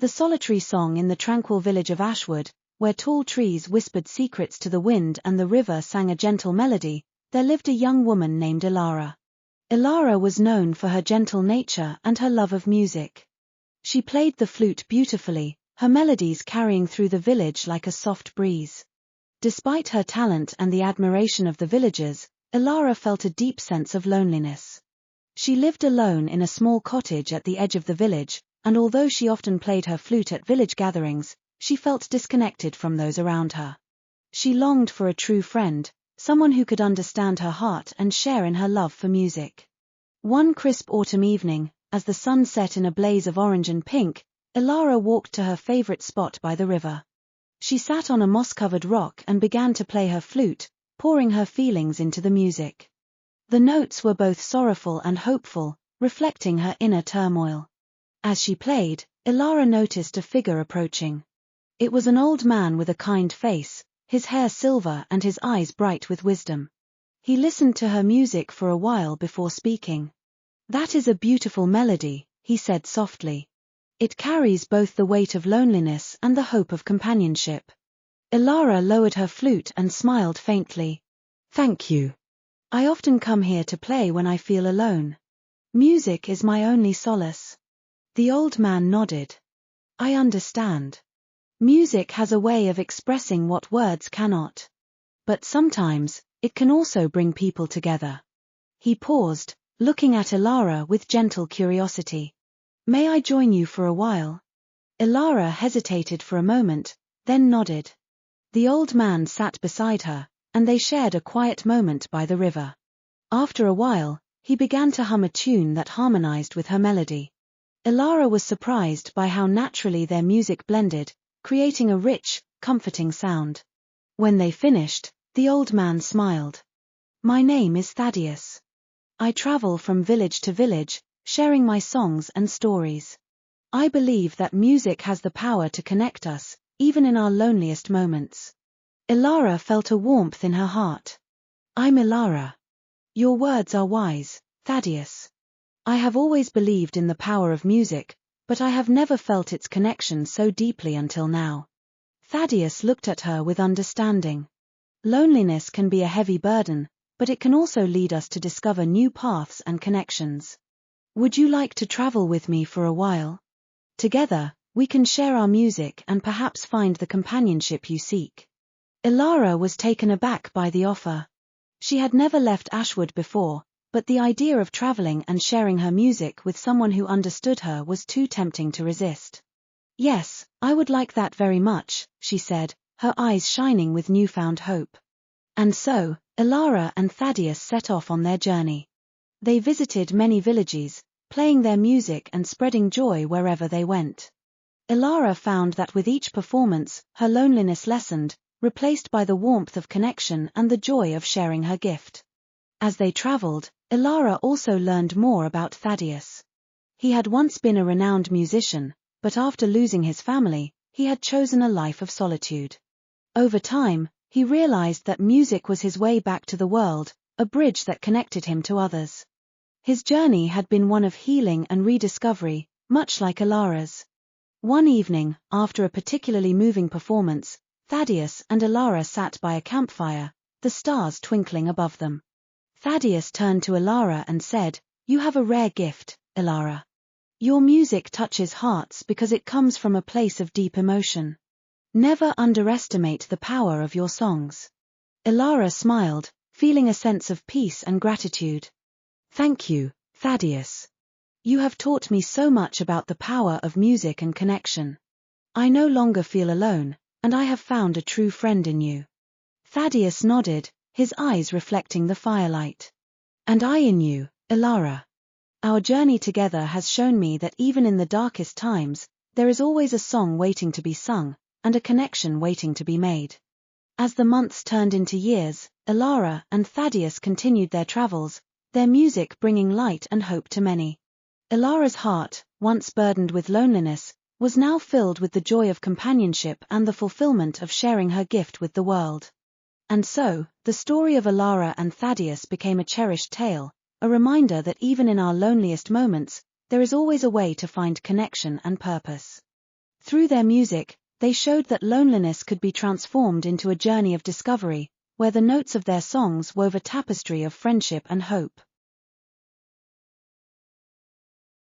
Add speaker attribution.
Speaker 1: The solitary song in the tranquil village of Ashwood, where tall trees whispered secrets to the wind and the river sang a gentle melody, there lived a young woman named Elara. Elara was known for her gentle nature and her love of music. She played the flute beautifully, her melodies carrying through the village like a soft breeze. Despite her talent and the admiration of the villagers, Elara felt a deep sense of loneliness. She lived alone in a small cottage at the edge of the village, and although she often played her flute at village gatherings, she felt disconnected from those around her. She longed for a true friend, someone who could understand her heart and share in her love for music. One crisp autumn evening, as the sun set in a blaze of orange and pink, Elara walked to her favorite spot by the river. She sat on a moss-covered rock and began to play her flute, pouring her feelings into the music. The notes were both sorrowful and hopeful, reflecting her inner turmoil. As she played, Elara noticed a figure approaching. It was an old man with a kind face, his hair silver and his eyes bright with wisdom. He listened to her music for a while before speaking. "That is a beautiful melody," he said softly. "It carries both the weight of loneliness and the hope of companionship." Elara lowered her flute and smiled faintly. "Thank you. I often come here to play when I feel alone. Music is my only solace." The old man nodded. "I understand. Music has a way of expressing what words cannot. But sometimes, it can also bring people together." He paused, looking at Elara with gentle curiosity. "May I join you for a while?" Elara hesitated for a moment, then nodded. The old man sat beside her, and they shared a quiet moment by the river. After a while, he began to hum a tune that harmonized with her melody. Elara was surprised by how naturally their music blended, creating a rich, comforting sound. When they finished, the old man smiled. "My name is Thaddeus. I travel from village to village, sharing my songs and stories. I believe that music has the power to connect us, even in our loneliest moments." Elara felt a warmth in her heart. "I'm Elara. Your words are wise, Thaddeus. I have always believed in the power of music, but I have never felt its connection so deeply until now." Thaddeus looked at her with understanding. Loneliness can be a heavy burden, but it can also lead us to discover new paths and connections. "Would you like to travel with me for a while? Together, we can share our music and perhaps find the companionship you seek." Elara was taken aback by the offer. She had never left Ashwood before, but the idea of traveling and sharing her music with someone who understood her was too tempting to resist. "Yes, I would like that very much," she said, her eyes shining with newfound hope. And so, Elara and Thaddeus set off on their journey. They visited many villages, playing their music and spreading joy wherever they went. Elara found that with each performance, her loneliness lessened, replaced by the warmth of connection and the joy of sharing her gift. As they traveled, Elara also learned more about Thaddeus. He had once been a renowned musician, but after losing his family, he had chosen a life of solitude. Over time, he realized that music was his way back to the world, a bridge that connected him to others. His journey had been one of healing and rediscovery, much like Elara's. One evening, after a particularly moving performance, Thaddeus and Elara sat by a campfire, the stars twinkling above them. Thaddeus turned to Elara and said, "You have a rare gift, Elara. Your music touches hearts because it comes from a place of deep emotion. Never underestimate the power of your songs." Elara smiled, feeling a sense of peace and gratitude. "Thank you, Thaddeus. You have taught me so much about the power of music and connection. I no longer feel alone, and I have found a true friend in you." Thaddeus nodded, his eyes reflecting the firelight. "And I in you, Elara. Our journey together has shown me that even in the darkest times, there is always a song waiting to be sung, and a connection waiting to be made." As the months turned into years, Elara and Thaddeus continued their travels, their music bringing light and hope to many. Elara's heart, once burdened with loneliness, was now filled with the joy of companionship and the fulfillment of sharing her gift with the world. And so, the story of Elara and Thaddeus became a cherished tale, a reminder that even in our loneliest moments, there is always a way to find connection and purpose. Through their music, they showed that loneliness could be transformed into a journey of discovery, where the notes of their songs wove a tapestry of friendship and hope.